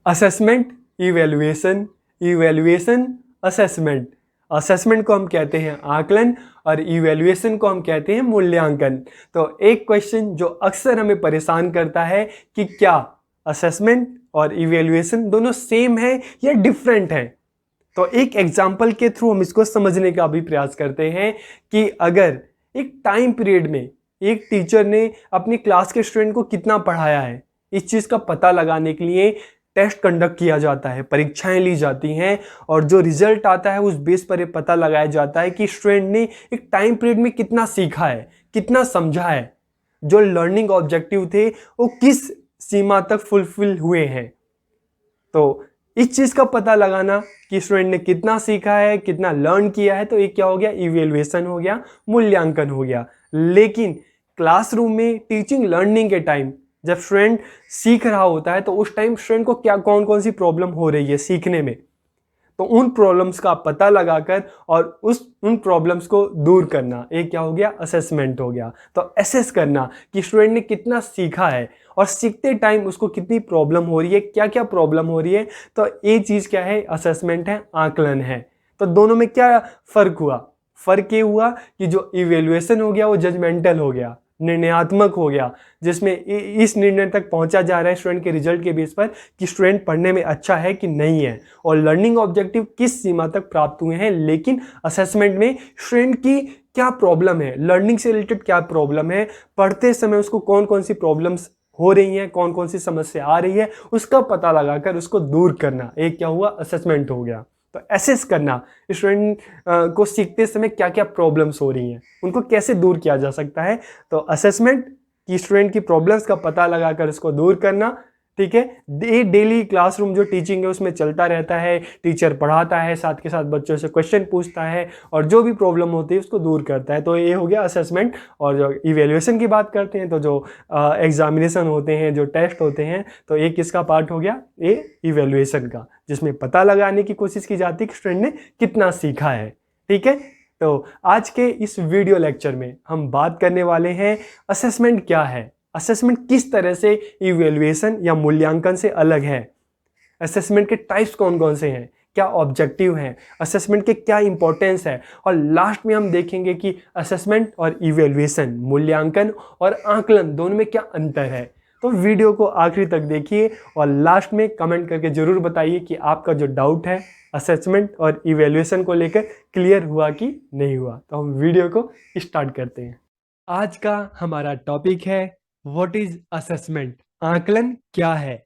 Assessment, evaluation, evaluation, assessment. Assessment को हम कहते हैं आकलन और इवैल्यूएशन को हम कहते हैं मूल्यांकन। तो एक क्वेश्चन जो अक्सर हमें परेशान करता है कि क्या असेसमेंट और इवैल्यूएशन दोनों सेम है या डिफरेंट है। तो एक एग्जाम्पल के थ्रू हम इसको समझने का भी प्रयास करते हैं कि अगर एक टाइम पीरियड में एक टीचर ने अपनी क्लास के स्टूडेंट को कितना पढ़ाया है, इस चीज़ का पता लगाने के लिए टेस्ट कंडक्ट किया जाता है, परीक्षाएं ली जाती हैं और जो रिजल्ट आता है उस बेस पर यह पता लगाया जाता है कि स्टूडेंट ने एक टाइम पीरियड में कितना सीखा है, कितना समझा है, जो लर्निंग ऑब्जेक्टिव थे वो किस सीमा तक फुलफिल हुए हैं। तो इस चीज़ का पता लगाना कि स्टूडेंट ने कितना सीखा है, कितना लर्न किया है, तो एक क्या हो गया, इवैल्यूएशन हो गया, मूल्यांकन हो गया। लेकिन क्लासरूम में टीचिंग लर्निंग के टाइम जब स्टूडेंट सीख रहा होता है तो उस टाइम स्टूडेंट को क्या कौन कौन सी प्रॉब्लम हो रही है सीखने में, तो उन प्रॉब्लम्स का पता लगाकर और उन प्रॉब्लम्स को दूर करना, एक क्या हो गया, असेसमेंट हो गया। तो असेस करना कि स्टूडेंट ने कितना सीखा है और सीखते टाइम उसको कितनी प्रॉब्लम हो रही है, क्या क्या प्रॉब्लम हो रही है, तो ये चीज़ क्या है, असेसमेंट है, आकलन है। तो दोनों में क्या फ़र्क हुआ, फ़र्क ये हुआ कि जो इवेल्युएशन हो गया वो जजमेंटल हो गया, निर्णयात्मक हो गया, जिसमें इस निर्णय तक पहुंचा जा रहा है स्टूडेंट के रिजल्ट के बेस पर कि स्टूडेंट पढ़ने में अच्छा है कि नहीं है और लर्निंग ऑब्जेक्टिव किस सीमा तक प्राप्त हुए हैं। लेकिन असेसमेंट में स्टूडेंट की क्या प्रॉब्लम है, लर्निंग से रिलेटेड क्या प्रॉब्लम है, पढ़ते समय उसको कौन कौन सी प्रॉब्लम्स हो रही हैं, कौन कौन सी समस्या आ रही है, उसका पता लगाकर उसको दूर करना, एक क्या हुआ, असेसमेंट हो गया। तो एसेस करना स्टूडेंट को सीखते समय क्या क्या प्रॉब्लम्स हो रही हैं, उनको कैसे दूर किया जा सकता है। तो असेसमेंट कि स्टूडेंट की प्रॉब्लम्स का पता लगाकर उसको दूर करना, ठीक है। ये डेली क्लासरूम जो टीचिंग है उसमें चलता रहता है, टीचर पढ़ाता है, साथ के साथ बच्चों से क्वेश्चन पूछता है और जो भी प्रॉब्लम होती है उसको दूर करता है। तो ये हो गया असेसमेंट। और जो इवेल्युएशन की बात करते हैं तो जो एग्जामिनेशन होते हैं, जो टेस्ट होते हैं, तो ये किसका पार्ट हो गया, ये इवेल्युएशन का, जिसमें पता लगाने की कोशिश की जाती है कि स्टूडेंट ने कितना सीखा है, ठीक है। तो आज के इस वीडियो लेक्चर में हम बात करने वाले हैं असेसमेंट क्या है, असेसमेंट किस तरह से इवैल्यूएशन या मूल्यांकन से अलग है, असेसमेंट के टाइप्स कौन कौन से हैं, क्या ऑब्जेक्टिव हैं, असेसमेंट के क्या इंपॉर्टेंस है, और लास्ट में हम देखेंगे कि असेसमेंट और इवैल्यूएशन, मूल्यांकन और आकलन दोनों में क्या अंतर है। तो वीडियो को आखिरी तक देखिए और लास्ट में कमेंट करके जरूर बताइए कि आपका जो डाउट है असेसमेंट और इवैल्यूएशन को लेकर क्लियर हुआ कि नहीं हुआ। तो हम वीडियो को स्टार्ट करते हैं। आज का हमारा टॉपिक है व्हाट इज असेसमेंट, आकलन क्या है।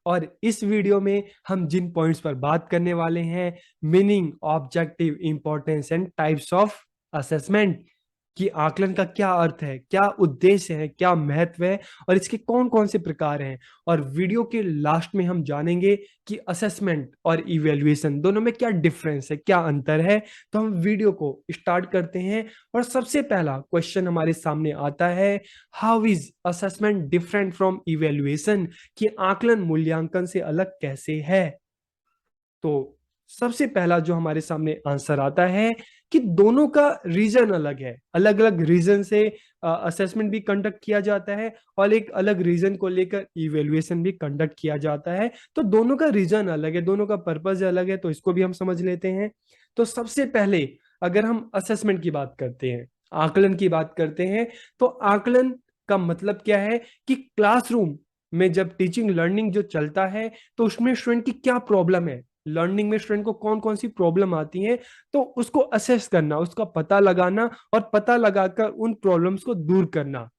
और इस वीडियो में हम जिन पॉइंट्स पर बात करने वाले हैं, meaning, objective, importance and types of assessment, कि आकलन का क्या अर्थ है, क्या उद्देश्य है, क्या महत्व है और इसके कौन कौन से प्रकार हैं। और वीडियो के लास्ट में हम जानेंगे कि असेसमेंट और इवैल्यूएशन दोनों में क्या डिफरेंस है, क्या अंतर है। तो हम वीडियो को स्टार्ट करते हैं और सबसे पहला क्वेश्चन हमारे सामने आता है, how is assessment different from evaluation, कि आकलन मूल्यांकन से अलग कैसे है। तो सबसे पहला जो हमारे सामने आंसर आता है कि दोनों का रीजन अलग है, अलग अलग रीजन से असेसमेंट भी कंडक्ट किया जाता है और एक अलग रीजन को लेकर इवैल्यूएशन भी कंडक्ट किया जाता है। तो दोनों का रीजन अलग है, दोनों का पर्पस अलग है, तो इसको भी हम समझ लेते हैं। तो सबसे पहले अगर हम असेसमेंट की बात करते हैं, आकलन की बात करते हैं, तो आकलन का मतलब क्या है कि क्लासरूम में जब टीचिंग लर्निंग जो चलता है तो उसमें स्टूडेंट की क्या प्रॉब्लम है, लर्निंग में स्टूडेंट को कौन कौन सी प्रॉब्लम आती है, तो उसको असेस करना, उसका पता लगाना और पता लगाकर उन प्रॉब्लम्स को दूर करना।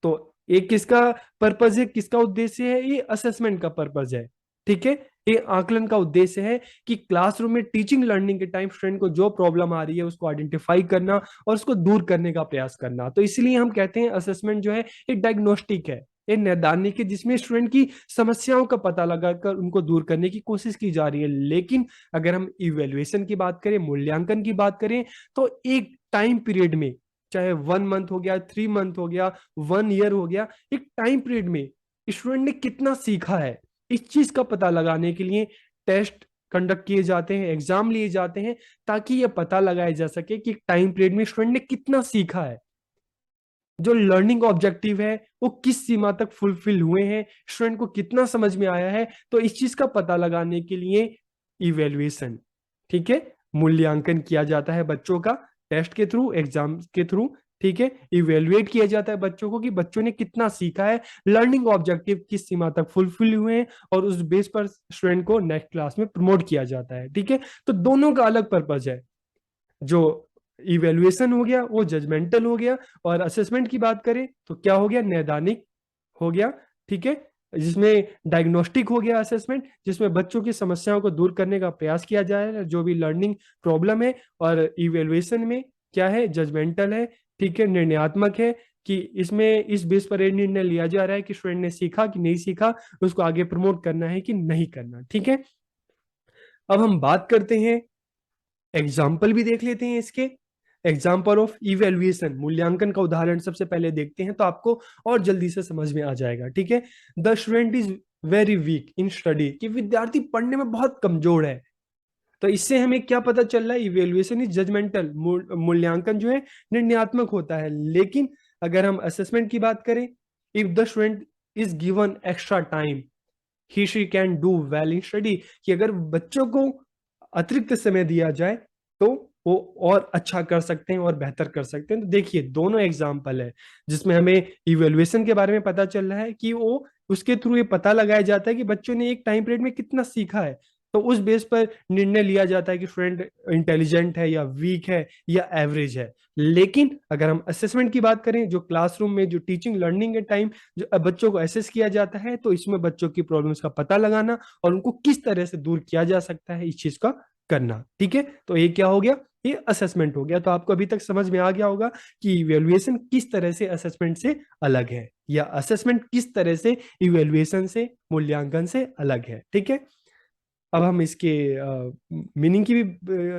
तो एक किसका पर्पज है, किसका उद्देश्य है, ये असेसमेंट का पर्पज है, ठीक है। ये आकलन का उद्देश्य है कि क्लासरूम में टीचिंग लर्निंग के टाइम स्टूडेंट को जो प्रॉब्लम आ रही है उसको आइडेंटिफाई करना और उसको दूर करने का प्रयास करना। तो इसलिए हम कहते हैं असेसमेंट जो है एक डायग्नोस्टिक है, ये नैदानिक है, जिसमें स्टूडेंट की समस्याओं का पता लगाकर उनको दूर करने की कोशिश की जा रही है। लेकिन अगर हम इवेल्युएशन की बात करें, मूल्यांकन की बात करें, तो एक टाइम पीरियड में, चाहे 1 मंथ हो गया, 3 मंथ हो गया, 1 ईयर हो गया, एक टाइम पीरियड में स्टूडेंट ने कितना सीखा है, इस चीज का पता लगाने के लिए टेस्ट कंडक्ट किए जाते हैं, एग्जाम लिए जाते हैं, ताकि यह पता लगाया जा सके कि टाइम पीरियड में स्टूडेंट ने कितना सीखा है। जो लर्निंग ऑब्जेक्टिव है वो किस सीमा तक फुलफिल हुए हैं, स्टूडेंट को कितना समझ में आया है, तो इस चीज का पता लगाने के लिए इवेल्युएशन, ठीक है, मूल्यांकन किया जाता है बच्चों का टेस्ट के थ्रू, एग्जाम के थ्रू, ठीक है, इवेल्युएट किया जाता है बच्चों को कि बच्चों ने कितना सीखा है, लर्निंग ऑब्जेक्टिव किस सीमा तक फुलफिल हुए हैं, और उस बेस पर स्टूडेंट को नेक्स्ट क्लास में प्रमोट किया जाता है, ठीक है। तो दोनों का अलग पर्पज है। जो इवेल्युएशन हो गया वो जजमेंटल हो गया, और असेसमेंट की बात करें तो क्या हो गया, नैदानिक हो गया, ठीक है, जिसमें डायग्नोस्टिक हो गया असेसमेंट, जिसमें बच्चों की समस्याओं को दूर करने का प्रयास किया जाए जो भी लर्निंग प्रॉब्लम है। और इवेल्युएशन में क्या है, जजमेंटल है, ठीक है, निर्णयात्मक है, कि इसमें इस बेस पर निर्णय लिया जा रहा है कि स्टूडेंट ने सीखा कि नहीं सीखा, उसको आगे प्रमोट करना है कि नहीं करना, ठीक है। अब हम बात करते हैं, एग्जाम्पल भी देख लेते हैं इसके। एग्जाम्पल ऑफ इवेल्युएशन, मूल्यांकन का उदाहरण सबसे पहले देखते हैं तो आपको और जल्दी से समझ में आ जाएगा, ठीक है। The student is very weak in study, कि विद्यार्थी पढ़ने में बहुत कमजोर है। तो इससे हमें क्या पता चल रहा है, इवेल्युएशन इज जजमेंटल, मूल्यांकन जो है निर्णयात्मक होता है। लेकिन अगर हम असेसमेंट की बात करें, if the student is given extra time he she can do well in study, कि अगर बच्चों को अतिरिक्त समय दिया जाए तो वो और अच्छा कर सकते हैं और बेहतर कर सकते हैं। तो देखिए दोनों एग्जाम्पल है जिसमें हमें इवेल्युएशन के बारे में पता चल रहा है कि वो उसके थ्रू ये पता लगाया जाता है कि बच्चों ने एक टाइम पीरियड में कितना सीखा है, तो उस बेस पर निर्णय लिया जाता है कि स्टूडेंट इंटेलिजेंट है या वीक है या एवरेज है। लेकिन अगर हम असेसमेंट की बात करें, जो क्लासरूम में जो टीचिंग लर्निंग के टाइम जो बच्चों को असेस किया जाता है, तो इसमें बच्चों की प्रॉब्लम्स का पता लगाना और उनको किस तरह से दूर किया जा सकता है, इस चीज का करना, ठीक है। तो ये क्या हो गया, ये असेसमेंट हो गया। तो आपको अभी तक समझ में आ गया होगा कि इवेल्युएशन किस तरह से असेसमेंट से अलग है, या असेसमेंट किस तरह से इवेल्युएशन से, मूल्यांकन से अलग है, ठीक है। अब हम इसके मीनिंग की भी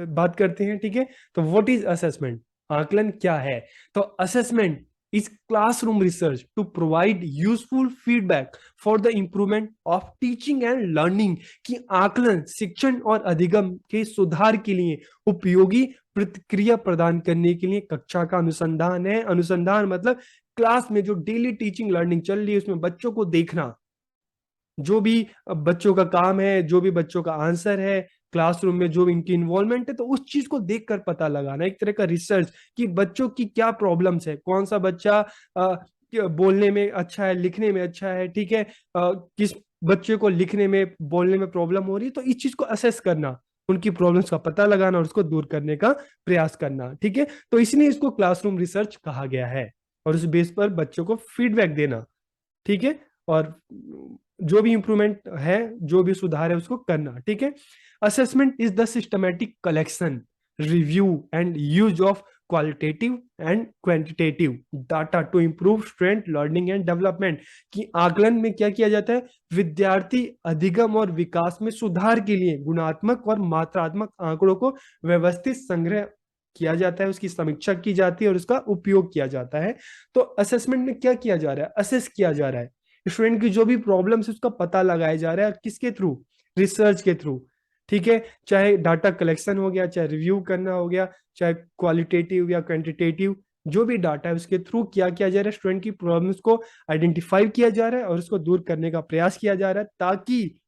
बात करते हैं, ठीक है। तो व्हाट इज असेसमेंट, आकलन क्या है। तो assessment is classroom research to provide useful feedback for the improvement of teaching and learning, कि आकलन शिक्षण और अधिगम के सुधार के लिए उपयोगी प्रतिक्रिया प्रदान करने के लिए कक्षा का अनुसंधान है। अनुसंधान मतलब क्लास में जो डेली टीचिंग लर्निंग चल रही है उसमें बच्चों को देखना, जो भी बच्चों का काम है, जो भी बच्चों का आंसर है, क्लासरूम में जो भी इनकी इन्वॉल्वमेंट है, तो उस चीज को देखकर पता लगाना, एक तरह का रिसर्च कि बच्चों की क्या प्रॉब्लम्स है, कौन सा बच्चा बोलने में अच्छा है, लिखने में अच्छा है, ठीक है, किस बच्चे को लिखने में बोलने में प्रॉब्लम हो रही है, तो इस चीज को असेस करना, उनकी प्रॉब्लम्स का पता लगाना और उसको दूर करने का प्रयास करना, ठीक है। तो इसलिए इसको क्लासरूम रिसर्च कहा गया है, और उस बेस पर बच्चों को फीडबैक देना, ठीक है, और जो भी इंप्रूवमेंट है, जो भी सुधार है उसको करना, ठीक है। Assessment is the systematic collection, review and use of qualitative and quantitative data to improve student learning and development, कि आकलन में क्या किया जाता है, विद्यार्थी अधिगम और विकास में सुधार के लिए गुणात्मक और मात्रात्मक आंकड़ों को व्यवस्थित संग्रह किया जाता है, उसकी समीक्षा की जाती है और उसका उपयोग किया जाता है। तो असेसमेंट में क्या किया जा रहा है, असेस किया जा रहा है, स्टूडेंट की जो भी प्रॉब्लम है उसका पता लगाया जा रहा है, किसके थ्रू, रिसर्च के थ्रू, ठीक है। चाहे डाटा कलेक्शन हो गया, चाहे रिव्यू करना हो गया, चाहे क्वालिटेटिव या क्वांटिटेटिव, जो भी डाटा है उसके थ्रू क्या किया जा रहा है, स्टूडेंट की प्रॉब्लम्स को आइडेंटिफाई किया जा रहा है और उसको दूर करने का प्रयास किया जा रहा है, ताकि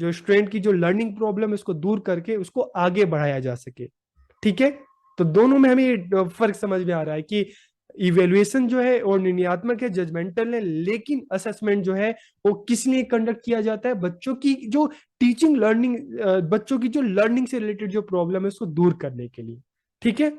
जो स्टूडेंट की जो लर्निंग प्रॉब्लम है उसको दूर करके उसको आगे बढ़ाया जा सके, ठीक है। तो दोनों में हमें फर्क समझ में आ रहा है कि इवेल्युएशन जो है और निर्णयात्मक है, जजमेंटल है, लेकिन असेसमेंट जो है वो किस लिए कंडक्ट किया जाता है, बच्चों की जो टीचिंग लर्निंग, बच्चों की जो लर्निंग से रिलेटेड जो प्रॉब्लम है उसको दूर करने के लिए, ठीक है।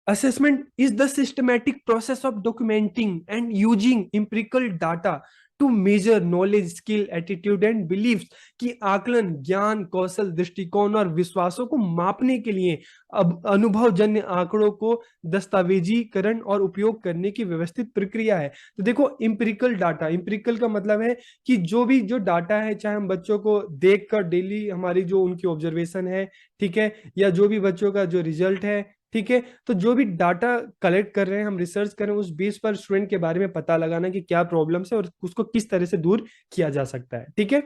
Assessment is the systematic process of documenting and using empirical data to measure knowledge, skill, attitude and beliefs, कि आकलन ज्ञान, कौशल, दृष्टिकोण और विश्वासों को मापने के लिए अब अनुभवजन्य आंकड़ों को दस्तावेजीकरण और उपयोग करने की व्यवस्थित प्रक्रिया है। तो देखो इंपिरिकल डाटा, इंपिरिकल का मतलब है कि जो भी जो डाटा है, चाहे हम बच्चों को देखकर डेली हमारी जो उनकी ऑब्जर्वेशन है, ठीक है, या जो भी बच्चों का जो रिजल्ट है, ठीक है, तो जो भी डाटा कलेक्ट कर रहे हैं, हम रिसर्च कर रहे हैं, उस बेस पर स्टूडेंट के बारे में पता लगाना कि क्या प्रॉब्लम्स है और उसको किस तरह से दूर किया जा सकता है, ठीक है।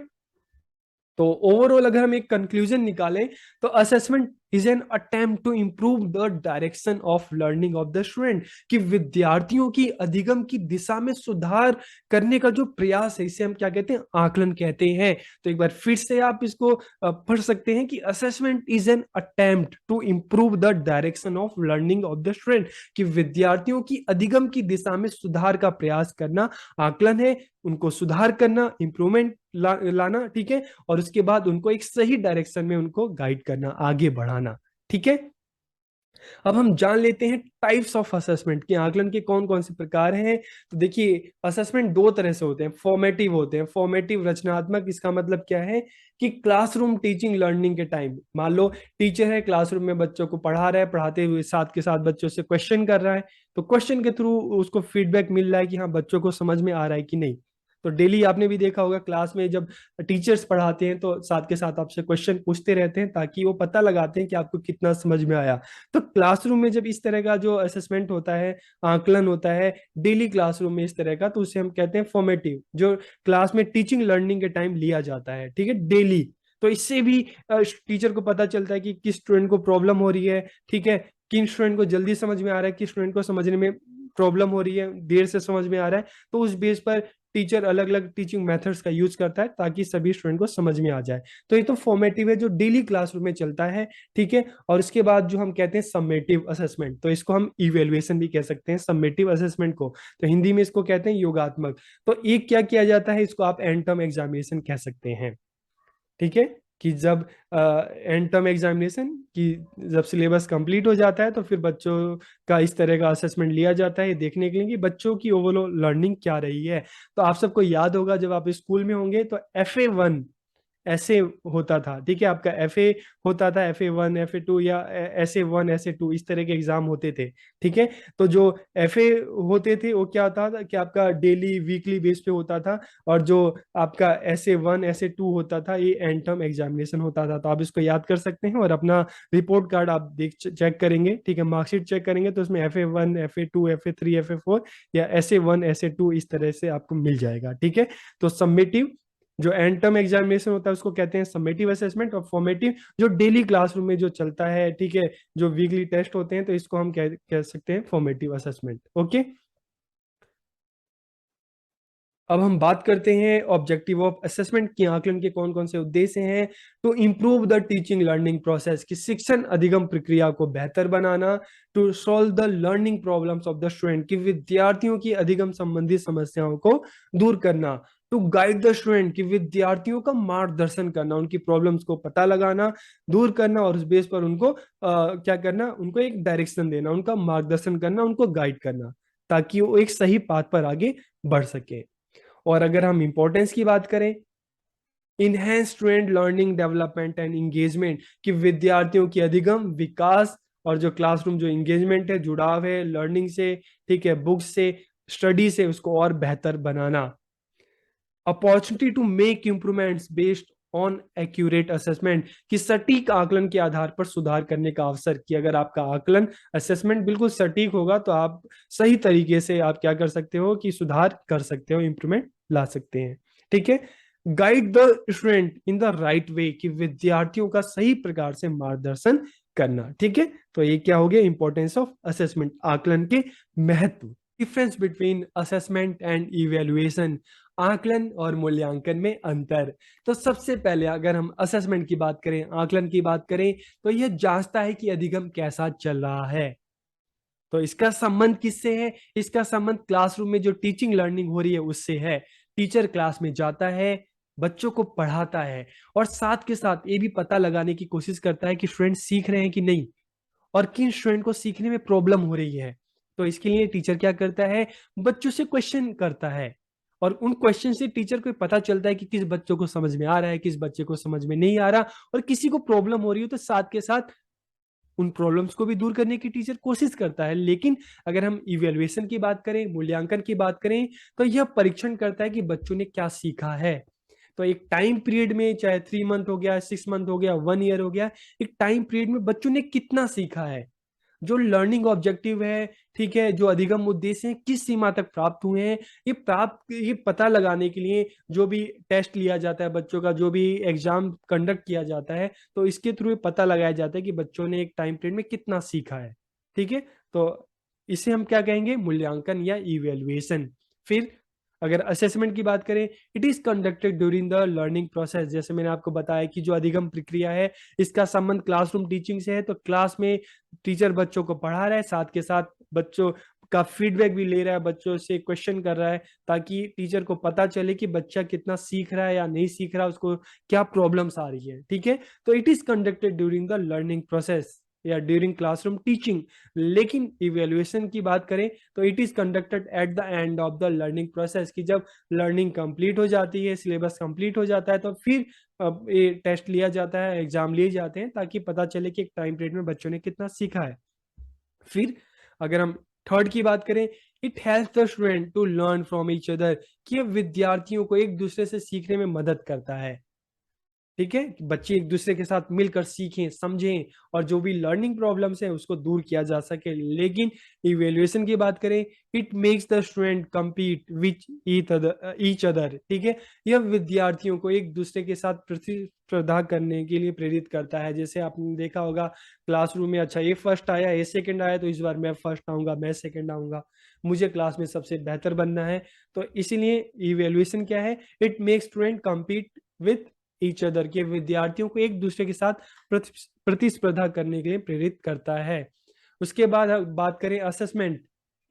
तो ओवरऑल अगर हम एक कंक्लूजन निकालें तो assessment is an attempt to improve the direction of learning of the student, कि विद्यार्थियों की अधिगम की दिशा में सुधार करने का जो प्रयास है, इसे हम क्या कहते हैं, आकलन कहते हैं। तो एक बार फिर से आप इसको पढ़ सकते हैं कि assessment is an attempt to improve the direction of learning of the student, कि विद्यार्थियों की अधिगम की दिशा में सुधार का प्रयास करना आकलन है, उनको सुधार करना, इंप्रूवमेंट लाना, ठीक है, और उसके बाद उनको एक सही डायरेक्शन में उनको गाइड करना, आगे बढ़ाना, ठीक है। अब हम जान लेते हैं टाइप्स ऑफ असेसमेंट, कि आकलन के कौन कौन से प्रकार हैं। तो देखिए, असेसमेंट दो तरह से होते हैं, फॉर्मेटिव होते हैं। फॉर्मेटिव रचनात्मक, इसका मतलब क्या है कि क्लासरूम टीचिंग लर्निंग के टाइम, मान लो टीचर है क्लासरूम में बच्चों को पढ़ा रहा है, पढ़ाते हुए साथ के साथ बच्चों से क्वेश्चन कर रहा है, तो क्वेश्चन के थ्रू उसको फीडबैक मिल रहा है कि हाँ बच्चों को समझ में आ रहा है कि नहीं। तो डेली आपने भी देखा होगा क्लास में जब टीचर्स पढ़ाते हैं तो साथ के साथ आपसे क्वेश्चन पूछते रहते हैं, ताकि वो पता लगाते हैं कि आपको कितना समझ में आया। तो क्लासरूम में जब इस तरह का जो असेसमेंट होता है, आकलन होता है डेली क्लासरूम में इस तरह का, तो उसे हम कहते हैं फॉर्मेटिव, जो क्लास में टीचिंग लर्निंग के टाइम लिया जाता है, ठीक है, डेली। तो इससे भी टीचर को पता चलता है कि किस स्टूडेंट को प्रॉब्लम हो रही है, ठीक है, किन स्टूडेंट को जल्दी समझ में आ रहा है, किस स्टूडेंट को समझने में प्रॉब्लम हो रही है, देर से समझ में आ रहा है। तो उस बेस पर टीचर अलग अलग टीचिंग मेथड्स का यूज करता है ताकि सभी स्टूडेंट को समझ में आ जाए। तो ये तो फॉर्मेटिव है जो डेली क्लासरूम में चलता है, ठीक है। और इसके बाद जो हम कहते हैं समेटिव असेसमेंट, तो इसको हम इवेल्युएशन भी कह सकते हैं, समेटिव असेसमेंट को तो हिंदी में इसको कहते हैं योगात्मक। तो एक क्या किया जाता है, इसको आप एंड टर्म एग्जामिनेशन कह सकते हैं, ठीक है, कि जब एंड टर्म एग्जामिनेशन की जब सिलेबस कंप्लीट हो जाता है तो फिर बच्चों का इस तरह का असेसमेंट लिया जाता है, देखने के लिए कि बच्चों की ओवरऑल लर्निंग क्या रही है। तो आप सबको याद होगा जब आप स्कूल में होंगे तो FA1 ऐसे होता था, ठीक है, आपका FA होता था, FA1 FA2 या SA1 SA2 इस तरह के एग्जाम होते थे, ठीक है। तो जो FA होते थे वो क्या होता था कि आपका डेली वीकली बेस पे होता था, और जो आपका SA1 SA2 होता था ये एंड टर्म एग्जामिनेशन होता था। तो आप इसको याद कर सकते हैं और अपना रिपोर्ट कार्ड आप देख चेक करेंगे, ठीक है, मार्कशीट चेक करेंगे तो उसमें FA1 FA2 FA3 FA4 या SA1 SA2 इस तरह से आपको मिल जाएगा, ठीक है। तो सबमिटिव जो एंड टर्म एग्जामिनेशन होता है उसको कहते हैं समेटिव असेसमेंट, और फॉर्मेटिव जो डेली क्लासरूम में जो चलता है, ठीक है, जो वीकली टेस्ट होते हैं तो इसको हम कह सकते हैं फॉर्मेटिव असेसमेंट। ओके, अब हम बात करते हैं ऑब्जेक्टिव ऑफ असेसमेंट की, आकलन के कौन कौन से उद्देश्य हैं। To improve the teaching learning process, की शिक्षण अधिगम प्रक्रिया को बेहतर बनाना। To solve the learning problems of the student, की विद्यार्थियों की अधिगम संबंधी समस्याओं को दूर करना। टू गाइड द स्टूडेंट, की विद्यार्थियों का मार्गदर्शन करना, उनकी प्रॉब्लम्स को पता लगाना, दूर करना, और उस बेस पर उनको क्या करना, उनको एक डायरेक्शन देना, उनका मार्गदर्शन करना, उनको गाइड करना, ताकि वो एक सही पाथ पर आगे बढ़ सके। और अगर हम इंपॉर्टेंस की बात करें, enhance student learning development and engagement, कि विद्यार्थियों की अधिगम विकास और जो क्लासरूम जो इंगेजमेंट है, जुड़ाव है लर्निंग से, ठीक है, बुक्स से, स्टडी से, उसको और बेहतर बनाना। Opportunity to make improvements based on accurate assessment, कि सटीक आकलन के आधार पर सुधार करने का अवसर, कि अगर आपका आकलन असेसमेंट बिल्कुल सटीक होगा तो आप सही तरीके से आप क्या कर सकते हो कि सुधार कर सकते हो, इंप्रूवमेंट ला सकते हैं, ठीक है। Guide the student in the right way, कि विद्यार्थियों का सही प्रकार से मार्गदर्शन करना, ठीक है। तो ये क्या हो गया, इंपॉर्टेंस ऑफ असेसमेंट, आकलन के महत्व। Difference between assessment and evaluation, आकलन और मूल्यांकन में अंतर। तो सबसे पहले अगर हम असेसमेंट की बात करें, आकलन की बात करें, तो यह जांचता है कि अधिगम कैसा चल रहा है। तो इसका संबंध किससे है, इसका संबंध क्लासरूम में जो टीचिंग लर्निंग हो रही है उससे है। टीचर क्लास में जाता है, बच्चों को पढ़ाता है, और साथ के साथ ये भी पता लगाने की कोशिश करता है कि स्टूडेंट सीख रहे हैं कि नहीं, और किन स्टूडेंट को सीखने में प्रॉब्लम हो रही है। तो इसके लिए टीचर क्या करता है, बच्चों से क्वेश्चन करता है, और उन क्वेश्चन से टीचर को पता चलता है कि किस बच्चों को समझ में आ रहा है, किस बच्चे को समझ में नहीं आ रहा, और किसी को प्रॉब्लम हो रही हो तो साथ के साथ उन प्रॉब्लम्स को भी दूर करने की टीचर कोशिश करता है। लेकिन अगर हम इवेल्युएशन की बात करें, मूल्यांकन की बात करें, तो यह परीक्षण करता है कि बच्चों ने क्या सीखा है। तो एक टाइम पीरियड में, चाहे 3 मंथ हो गया, 6 मंथ हो गया, 1 ईयर हो गया, एक टाइम पीरियड में बच्चों ने कितना सीखा है। जो लर्निंग ऑब्जेक्टिव है, ठीक है, जो अधिगम उद्देश्य है, किस सीमा तक प्राप्त हुए हैं, ये पता लगाने के लिए जो भी टेस्ट लिया जाता है बच्चों का, जो भी एग्जाम कंडक्ट किया जाता है, तो इसके थ्रू पता लगाया जाता है कि बच्चों ने एक टाइम पीरियड में कितना सीखा है। ठीक है, तो इसे हम क्या कहेंगे, मूल्यांकन या इवेल्युएशन। फिर अगर असेसमेंट की बात करें, it is conducted during the learning process. जैसे मैंने आपको बताया कि जो अधिगम प्रक्रिया है, इसका संबंध क्लासरूम टीचिंग से है, तो क्लास में टीचर बच्चों को पढ़ा रहा है, साथ के साथ बच्चों का फीडबैक भी ले रहा है, बच्चों से क्वेश्चन कर रहा है, ताकि टीचर को पता चले कि बच्चा कितना सीख रहा है या नहीं सीख रहा है, उसको क्या प्रॉब्लम्स आ रही है। ठीक है, तो it is conducted during the learning process या ड्यूरिंग क्लासरूम टीचिंग। लेकिन इवेल्युएशन की बात करें तो it is conducted at the end of the learning process, कि जब लर्निंग कंप्लीट हो जाती है, सिलेबस कंप्लीट हो जाता है, तो फिर अब ये टेस्ट लिया जाता है, एग्जाम लिए जाते हैं, ताकि पता चले कि एक टाइम पीरियड में बच्चों ने कितना सीखा है। फिर अगर हम थर्ड की बात करें, it help the student to learn from each other, कि ये विद्यार्थियों को एक दूसरे से सीखने में मदद करता है। ठीक है, कि बच्चे एक दूसरे के साथ मिलकर सीखें, समझें, और जो भी लर्निंग प्रॉब्लम्स है उसको दूर किया जा सके। लेकिन इवेल्युएशन की बात करें, it makes the student compete which each other. ठीक है, यह विद्यार्थियों को एक दूसरे के साथ प्रतिस्पर्धा करने के लिए प्रेरित करता है। जैसे आपने देखा होगा क्लासरूम में, अच्छा ये फर्स्ट आया, ये सेकंड आया, तो इस बार मैं फर्स्ट आऊंगा, मैं सेकंड आऊंगा, मुझे क्लास में सबसे बेहतर बनना है। तो इसीलिए इवेल्युएशन क्या है, it makes student compete with each other, के विद्यार्थियों को एक दूसरे के साथ प्रतिस्पर्धा करने के लिए प्रेरित करता है। उसके बाद बात करें assessment,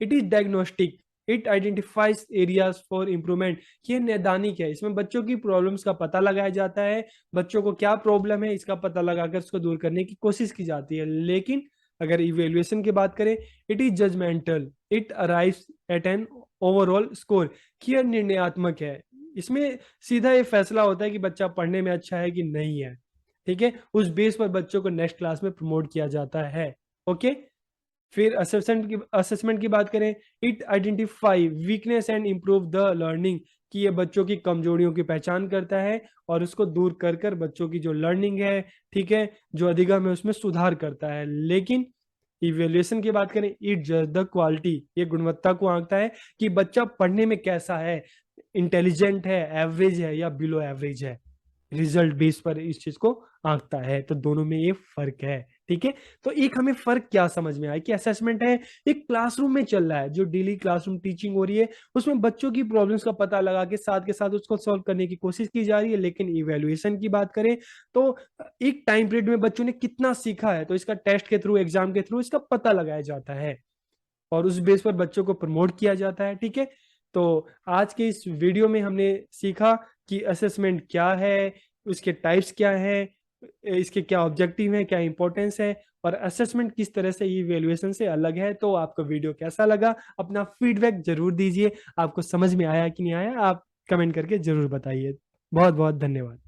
it is diagnostic, it identifies areas for improvement. ये नैदानिक है, इसमें बच्चों की प्रॉब्लम्स का पता लगाया जाता है, बच्चों को क्या प्रॉब्लम है इसका पता लगाकर उसको दूर करने की कोशिश की जाती है। लेकिन अगर इवेल्युएशन की बात करें, it is judgemental, it arrives at an overall score, कि यह निर्णयात्मक है। इसमें सीधा ये फैसला होता है कि बच्चा पढ़ने में अच्छा है कि नहीं है। ठीक है, उस बेस पर बच्चों को नेक्स्ट क्लास में प्रमोट किया जाता है। ओके, फिर असेसमेंट की बात करें, it identify weakness and improve the learning, कि ये बच्चों की कमजोरियों की पहचान करता है और उसको दूर कर कर बच्चों की जो लर्निंग है, ठीक है, जो अधिगम है, उसमें सुधार करता है। लेकिन इवेल्युएशन की बात करें, इट जज द क्वालिटी, ये गुणवत्ता को आंकता है कि बच्चा पढ़ने में कैसा है, इंटेलिजेंट है, एवरेज है या बिलो एवरेज है। रिजल्ट बेस पर इस चीज को आंकता है, तो दोनों में ये फर्क है। ठीक है, तो एक हमें फर्क क्या समझ में आया कि असेसमेंट है एक क्लासरूम में चल रहा है, जो डेली क्लासरूम टीचिंग हो रही है, उसमें बच्चों की प्रॉब्लम्स का पता लगा के साथ उसको सॉल्व करने की कोशिश की जा रही है। लेकिन इवेल्युएशन की बात करें तो एक टाइम पीरियड में बच्चों ने कितना सीखा है, तो इसका टेस्ट के थ्रू, एग्जाम के थ्रू इसका पता लगाया जाता है, और उस बेस पर बच्चों को प्रमोट किया जाता है। ठीक है, तो आज के इस वीडियो में हमने सीखा कि असेसमेंट क्या है, उसके टाइप्स क्या है, इसके क्या ऑब्जेक्टिव है, क्या इंपॉर्टेंस है, और असेसमेंट किस तरह से इवैल्यूएशन से अलग है। तो आपको वीडियो कैसा लगा, अपना फीडबैक जरूर दीजिए, आपको समझ में आया कि नहीं आया, आप कमेंट करके जरूर बताइए। बहुत बहुत धन्यवाद।